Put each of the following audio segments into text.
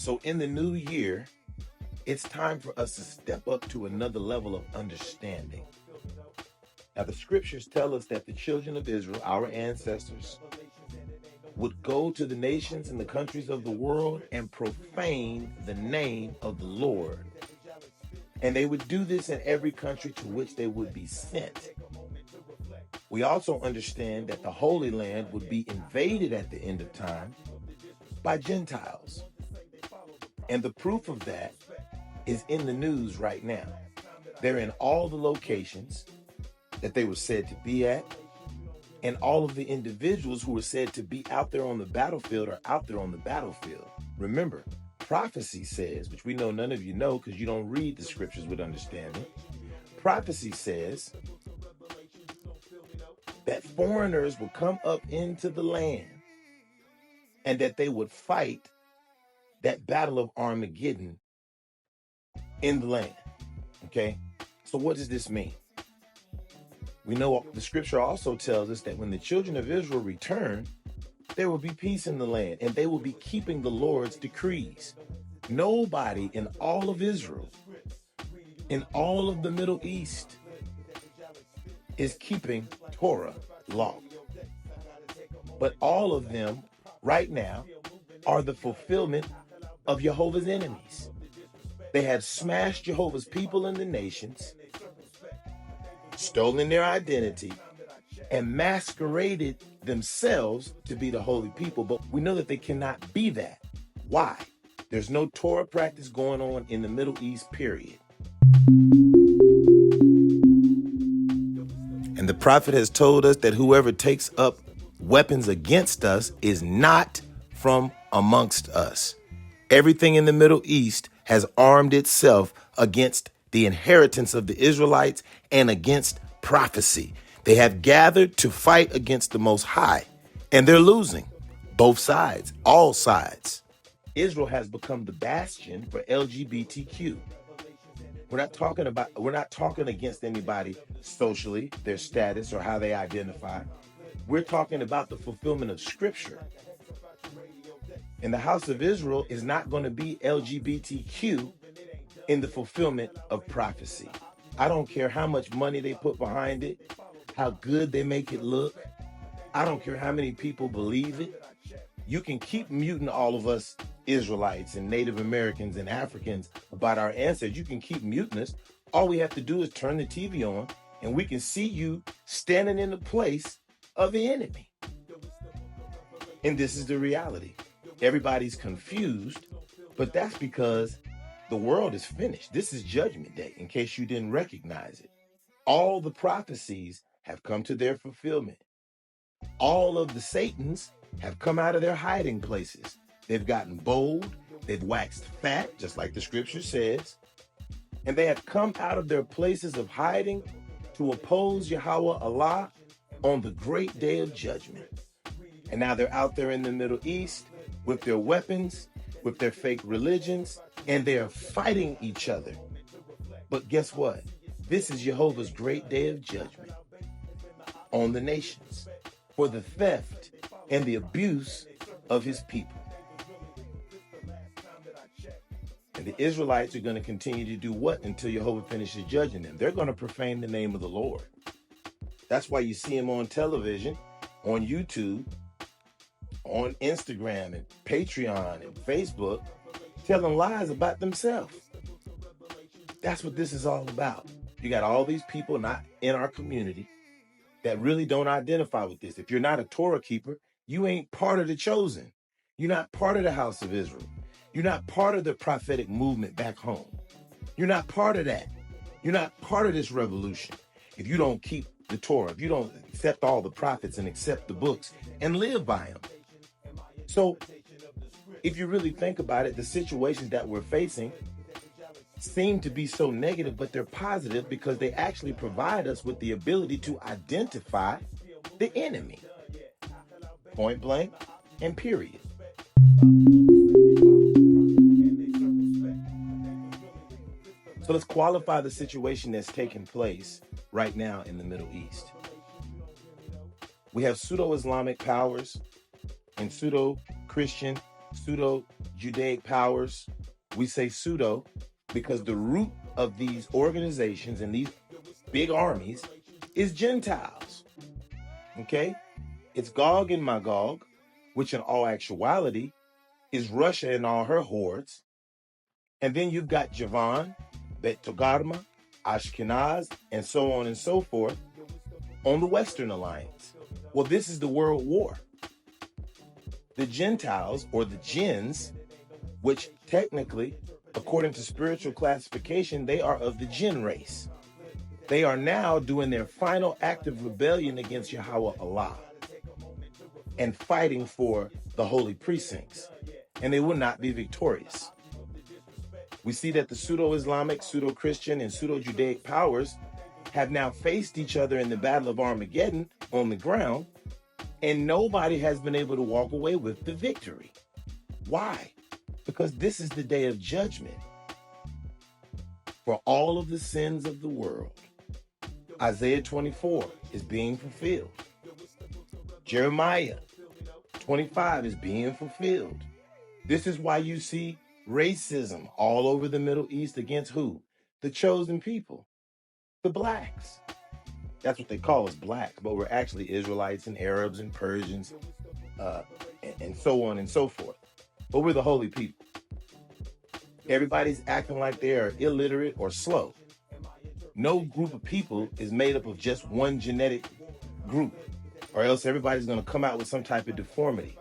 So in the new year, it's time for us to step up to another level of understanding. Now, the scriptures tell us that the children of Israel, our ancestors, would go to the nations and the countries of the world and profane the name of the Lord. And they would do this in every country to which they would be sent. We also understand that the Holy Land would be invaded at the end of time by Gentiles. And the proof of that is in the news right now. They're in all the locations that they were said to be at, and all of the individuals who were said to be out there on the battlefield are out there on the battlefield. Remember, prophecy says, which we know none of you know because you don't read the scriptures with understanding. Prophecy says that foreigners will come up into the land and that they would fight that battle of Armageddon in the land. Okay? So what does this mean? We know the scripture also tells us that when the children of Israel return, there will be peace in the land and they will be keeping the Lord's decrees. Nobody in all of Israel, in all of the Middle East, is keeping Torah law. But all of them right now are the fulfillment of Jehovah's enemies. They have smashed Jehovah's people in the nations, stolen their identity, and masqueraded themselves to be the holy people. But we know that they cannot be that. Why? There's no Torah practice going on in the Middle East, period. And the prophet has told us that whoever takes up weapons against us is not from amongst us. Everything in the Middle East has armed itself against the inheritance of the Israelites and against prophecy. They have gathered to fight against the Most High, and they're losing. Both sides, all sides. Israel has become the bastion for LGBTQ. We're not talking against anybody socially, their status or how they identify. We're talking about the fulfillment of scripture. And the house of Israel is not going to be LGBTQ in the fulfillment of prophecy. I don't care how much money they put behind it, how good they make it look. I don't care how many people believe it. You can keep muting all of us Israelites and Native Americans and Africans about our ancestors. You can keep muting us. All we have to do is turn the TV on and we can see you standing in the place of the enemy. And this is the reality. Everybody's confused, but that's because the world is finished. This is Judgment Day, in case you didn't recognize it. All the prophecies have come to their fulfillment. All of the Satans have come out of their hiding places. They've gotten bold, they've waxed fat, just like the scripture says, and they have come out of their places of hiding to oppose Yahweh Allah on the great day of judgment. And now they're out there in the Middle East with their weapons, with their fake religions, and they are fighting each other. But guess what? This is Jehovah's great day of judgment on the nations for the theft and the abuse of his people. And the Israelites are going to continue to do what until Jehovah finishes judging them? They're going to profane the name of the Lord. That's why you see them on television, on YouTube, on Instagram and Patreon and Facebook, telling lies about themselves. That's what this is all about. You got all these people not in our community that really don't identify with this. If you're not a Torah keeper, you ain't part of the chosen. You're not part of the house of Israel. You're not part of the prophetic movement back home. You're not part of that. You're not part of this revolution. If you don't keep the Torah, if you don't accept all the prophets and accept the books and live by them. So if you really think about it, the situations that we're facing seem to be so negative, but they're positive because they actually provide us with the ability to identify the enemy. Point blank and period. So let's qualify the situation that's taking place right now in the Middle East. We have pseudo-Islamic powers and pseudo-Christian, pseudo Judaic powers. We say pseudo because the root of these organizations and these big armies is Gentiles. Okay? It's Gog and Magog, which in all actuality is Russia and all her hordes. And then you've got Javan, Bet Togarma, Ashkenaz, and so on and so forth on the Western Alliance. Well, this is the World War. The Gentiles, or the Gens, which technically, according to spiritual classification, they are of the Jinn race. They are now doing their final act of rebellion against Yahweh Allah and fighting for the holy precincts, and they will not be victorious. We see that the pseudo-Islamic, pseudo-Christian, and pseudo-Judaic powers have now faced each other in the Battle of Armageddon on the ground, and nobody has been able to walk away with the victory. Why? Because this is the day of judgment for all of the sins of the world. Isaiah 24 is being fulfilled. Jeremiah 25 is being fulfilled. This is why you see racism all over the Middle East against who? The chosen people, the blacks. That's what they call us, blacks, but we're actually Israelites and Arabs and Persians and so on and so forth. But we're the holy people. Everybody's acting like they are illiterate or slow. No group of people is made up of just one genetic group, or else everybody's going to come out with some type of deformity.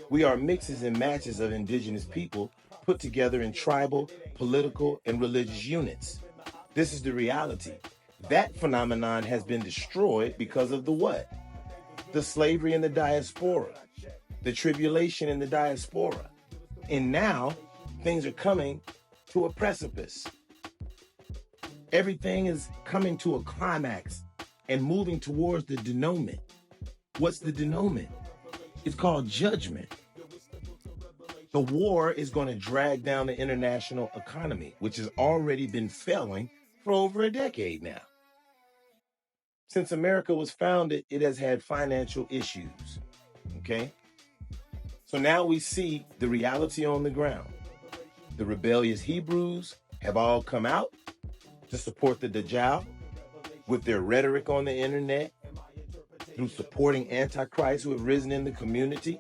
We are mixes and matches of indigenous people put together in tribal, political, and religious units. This is the reality. That phenomenon has been destroyed because of the what? The slavery in the diaspora, the tribulation in the diaspora. And now things are coming to a precipice. Everything is coming to a climax and moving towards the denouement. What's the denouement? It's called judgment. The war is going to drag down the international economy, which has already been failing for over a decade now. Since America was founded, it has had financial issues. Okay? So now we see the reality on the ground. The rebellious Hebrews have all come out to support the Dajjal with their rhetoric on the internet, through supporting antichrists who have risen in the community.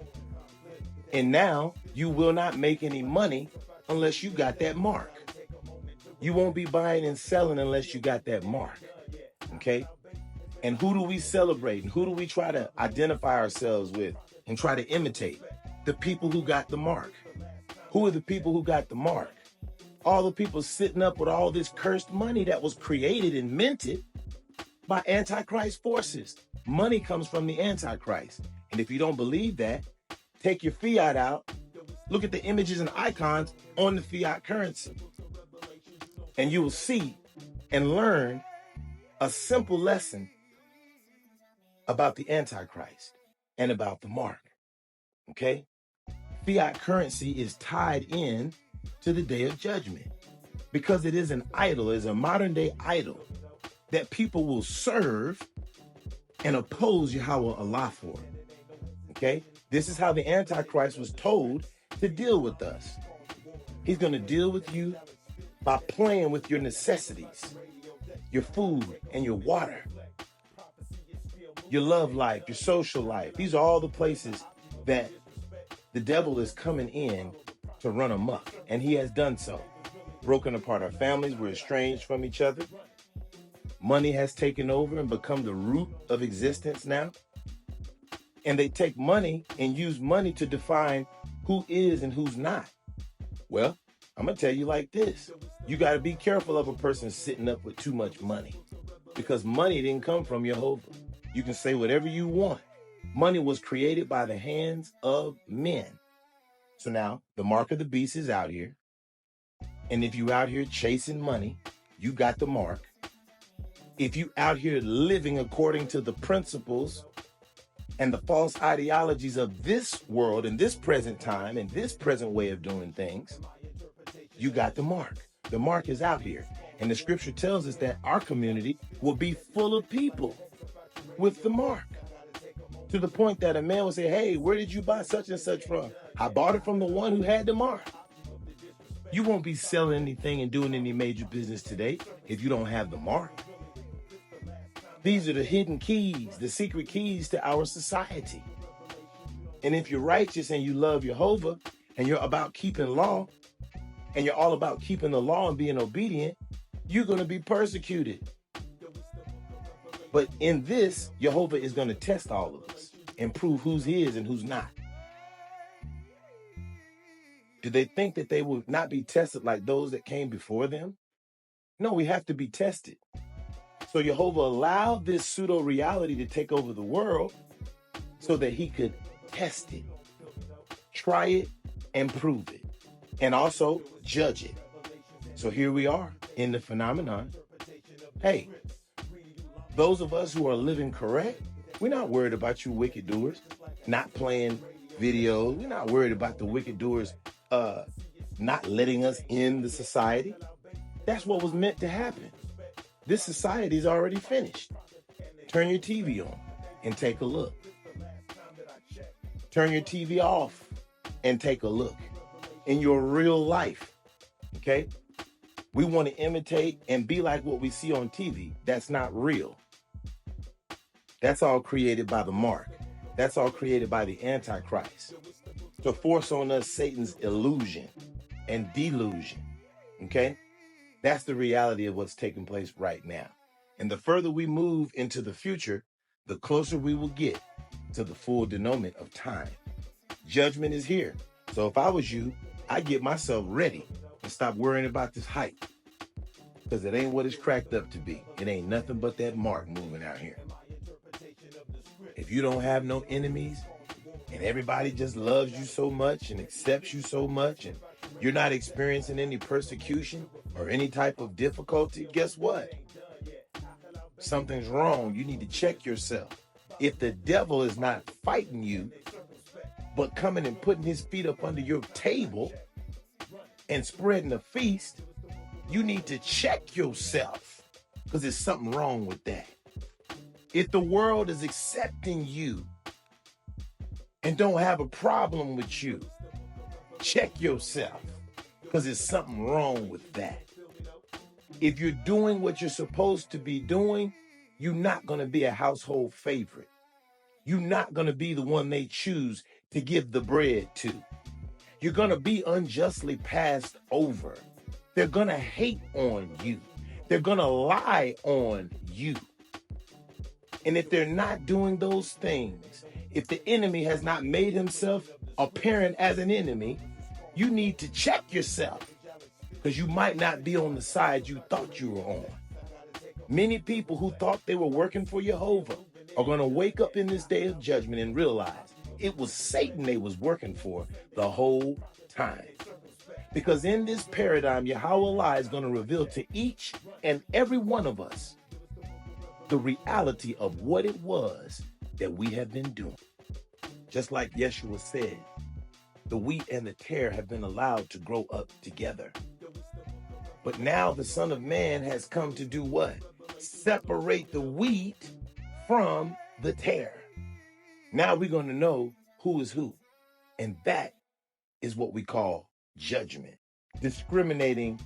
And now you will not make any money unless you got that mark. You won't be buying and selling unless you got that mark. Okay? And who do we celebrate? And who do we try to identify ourselves with and try to imitate? The people who got the mark. Who are the people who got the mark? All the people sitting up with all this cursed money that was created and minted by Antichrist forces. Money comes from the Antichrist. And if you don't believe that, take your fiat out, look at the images and icons on the fiat currency, and you will see and learn a simple lesson about the Antichrist and about the mark. Okay? Fiat currency is tied in to the day of judgment because it is an idol, is a modern day idol that people will serve and oppose Yahweh Allah for. Okay? This is how the Antichrist was told to deal with us. He's going to deal with you by playing with your necessities, your food and your water, your love life, your social life. These are all the places that the devil is coming in to run amok, and he has done so. Broken apart our families, we're estranged from each other. Money has taken over and become the root of existence now. And they take money and use money to define who is and who's not. Well, I'm going to tell you like this. You got to be careful of a person sitting up with too much money, because money didn't come from Jehovah. You can say whatever you want. Money was created by the hands of men. So now the mark of the beast is out here. And if you out here chasing money, you got the mark. If you out here living according to the principles and the false ideologies of this world in this present time and this present way of doing things, you got the mark. The mark is out here. And the scripture tells us that our community will be full of people with the mark. To the point that a man will say, hey, where did you buy such and such from? I bought it from the one who had the mark. You won't be selling anything and doing any major business today if you don't have the mark. These are the hidden keys, the secret keys to our society. And if you're righteous and you love Jehovah and you're about keeping law and you're all about keeping the law and being obedient, you're going to be persecuted. But in this, Jehovah is going to test all of us and prove who's his and who's not. Do they think that they will not be tested like those that came before them? No, we have to be tested. So Jehovah allowed this pseudo-reality to take over the world so that he could test it, try it, and prove it, and also judge it. So here we are in the phenomenon. Hey, those of us who are living correct, we're not worried about you wicked doers not playing videos. We're not worried about the wicked doers not letting us in the society. That's what was meant to happen. This society is already finished. Turn your TV on and take a look. Turn your TV off and take a look in your real life. Okay? We want to imitate and be like what we see on TV. That's not real. That's all created by the mark. That's all created by the Antichrist to force on us Satan's illusion and delusion. Okay? That's the reality of what's taking place right now. And the further we move into the future, the closer we will get to the full denouement of time. Judgment is here. So if I was you, I'd get myself ready and stop worrying about this hype. Because it ain't what it's cracked up to be. It ain't nothing but that mark moving out here. If you don't have no enemies and everybody just loves you so much and accepts you so much and you're not experiencing any persecution or any type of difficulty, guess what? Something's wrong. You need to check yourself. If the devil is not fighting you, but coming and putting his feet up under your table and spreading a feast, you need to check yourself because there's something wrong with that. If the world is accepting you and don't have a problem with you, check yourself because there's something wrong with that. If you're doing what you're supposed to be doing, you're not going to be a household favorite. You're not going to be the one they choose to give the bread to. You're going to be unjustly passed over. They're going to hate on you. They're going to lie on you. And if they're not doing those things, if the enemy has not made himself apparent as an enemy, you need to check yourself because you might not be on the side you thought you were on. Many people who thought they were working for Jehovah are going to wake up in this day of judgment and realize it was Satan they was working for the whole time. Because in this paradigm, Yahweh is going to reveal to each and every one of us the reality of what it was that we have been doing. Just like Yeshua said, the wheat and the tare have been allowed to grow up together. But now the Son of Man has come to do what? Separate the wheat from the tare. Now we're going to know who is who. And that is what we call judgment. Discriminating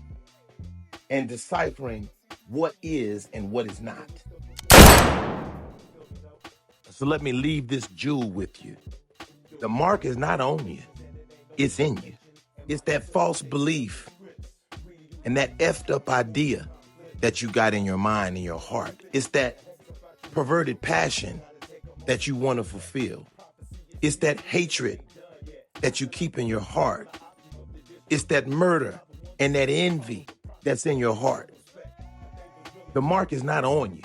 and deciphering what is and what is not. So let me leave this jewel with you. The mark is not on you. It's in you. It's that false belief and that effed up idea that you got in your mind and your heart. It's that perverted passion that you want to fulfill. It's that hatred that you keep in your heart. It's that murder and that envy that's in your heart. The mark is not on you.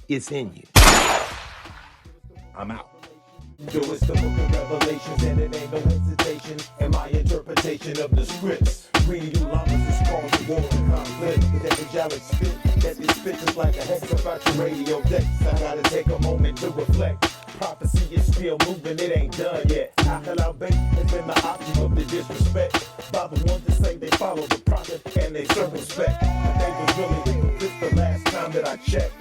It's in you. I'm out. Yo, it's the book of Revelations, and it ain't no hesitation in my interpretation of the scripts. Reading you llamas is causing war and conflict. That the jolly spit, that this spit is like a hex about your radio decks. I gotta take a moment to reflect. Prophecy is still moving, it ain't done yet. Akal Bay has been the object of the disrespect by the ones that say they follow the prophet and they circumspect. But they was really hypocrites the last time that I checked.